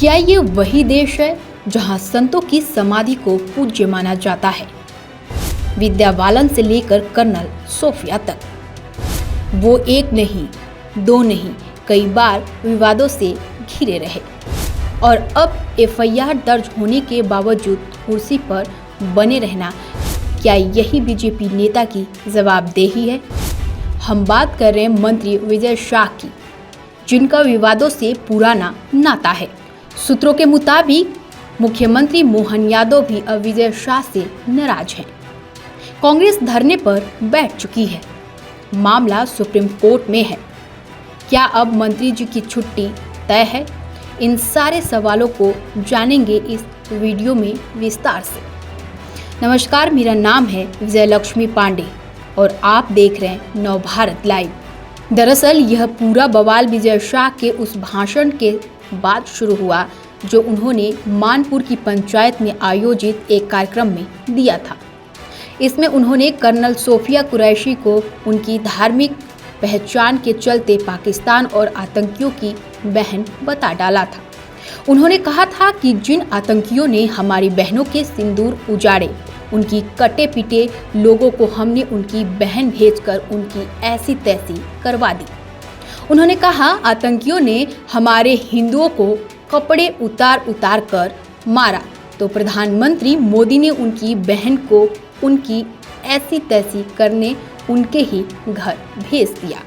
क्या ये वही देश है जहां संतों की समाधि को पूज्य माना जाता है? विद्या बालन से लेकर कर्नल सोफिया तक वो एक नहीं, दो नहीं, कई बार विवादों से घिरे रहे और अब एफआईआर दर्ज होने के बावजूद कुर्सी पर बने रहना, क्या यही बीजेपी नेता की जवाबदेही है? हम बात कर रहे हैं मंत्री विजय शाह की, जिनका विवादों से पुराना नाता है। सूत्रों के मुताबिक मुख्यमंत्री मोहन यादव भी अब विजय शाह से नाराज हैं। कांग्रेस धरने पर बैठ चुकी है। मामला सुप्रीम कोर्ट में है। क्या अब मंत्री जी की छुट्टी तय है? इन सारे सवालों को जानेंगे इस वीडियो में विस्तार से। नमस्कार, मेरा नाम है विजय लक्ष्मी पांडे और आप देख रहे हैं नवभारत लाइव। दरअसल यह पूरा बवाल विजय शाह के उस भाषण के बाद शुरू हुआ जो उन्होंने मानपुर की पंचायत में आयोजित एक कार्यक्रम में दिया था। इसमें उन्होंने कर्नल सोफिया कुरैशी को उनकी धार्मिक पहचान के चलते पाकिस्तान और आतंकियों की बहन बता डाला था। उन्होंने कहा था कि जिन आतंकियों ने हमारी बहनों के सिंदूर उजाड़े, उनकी कटे पिटे लोगों को हमने उनकी बहन भेजकर उनकी ऐसी तैसी करवा दी। उन्होंने कहा आतंकियों ने हमारे हिंदुओं को कपड़े उतार उतार कर मारा तो प्रधानमंत्री मोदी ने उनकी बहन को उनकी ऐसी तैसी करने उनके ही घर भेज दिया।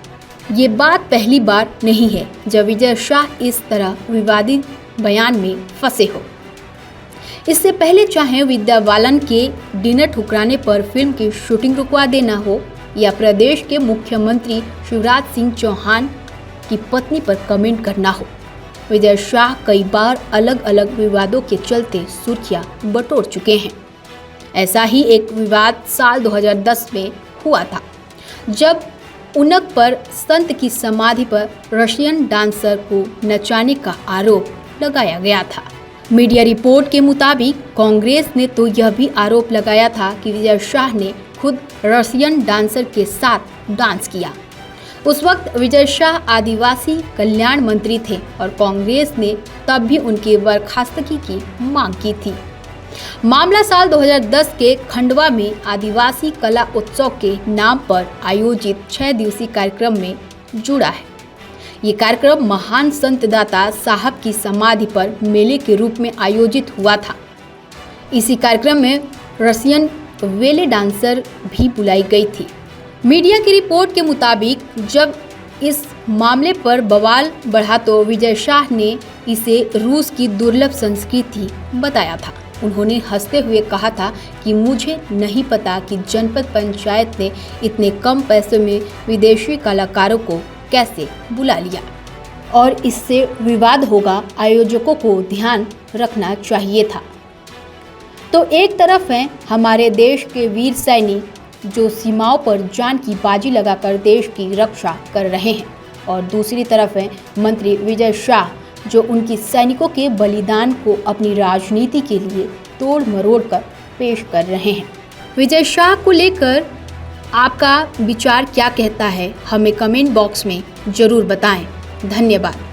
ये बात पहली बार नहीं है जब विजय शाह इस तरह विवादित बयान में फंसे हो। इससे पहले चाहे विद्या बालन के डिनर ठुकराने पर फिल्म की शूटिंग रुकवा देना हो या प्रदेश के मुख्यमंत्री शिवराज सिंह चौहान की पत्नी पर कमेंट करना हो, विजय शाह कई बार अलग अलग विवादों के चलते सुर्खियां बटोर चुके हैं। ऐसा ही एक विवाद साल 2010 में हुआ था जब उनक पर संत की समाधि पर रशियन डांसर को नचाने का आरोप लगाया गया था। मीडिया रिपोर्ट के मुताबिक कांग्रेस ने तो यह भी आरोप लगाया था कि विजय शाह ने खुद रशियन डांसर के साथ डांस किया। उस वक्त विजय शाह आदिवासी कल्याण मंत्री थे और कांग्रेस ने तब भी उनकी बर्खास्तगी की मांग की थी। मामला साल 2010 के खंडवा में आदिवासी कला उत्सव के नाम पर आयोजित 6 दिवसीय कार्यक्रम में जुड़ा है। ये कार्यक्रम महान संत दाता साहब की समाधि पर मेले के रूप में आयोजित हुआ था। इसी कार्यक्रम में रशियन वेले डांसर भी बुलाई गई थी। मीडिया की रिपोर्ट के मुताबिक जब इस मामले पर बवाल बढ़ा तो विजय शाह ने इसे रूस की दुर्लभ संस्कृति बताया था। उन्होंने हंसते हुए कहा था कि मुझे नहीं पता कि जनपद पंचायत ने इतने कम पैसों में विदेशी कलाकारों को कैसे बुला लिया और इससे विवाद होगा, आयोजकों को ध्यान रखना चाहिए था। तो एक तरफ हैं हमारे देश के वीर सैनिक जो सीमाओं पर जान की बाजी लगाकर देश की रक्षा कर रहे हैं और दूसरी तरफ है मंत्री विजय शाह जो उनकी सैनिकों के बलिदान को अपनी राजनीति के लिए तोड़ मरोड़ कर पेश कर रहे हैं। विजय शाह को लेकर आपका विचार क्या कहता है, हमें कमेंट बॉक्स में ज़रूर बताएं। धन्यवाद।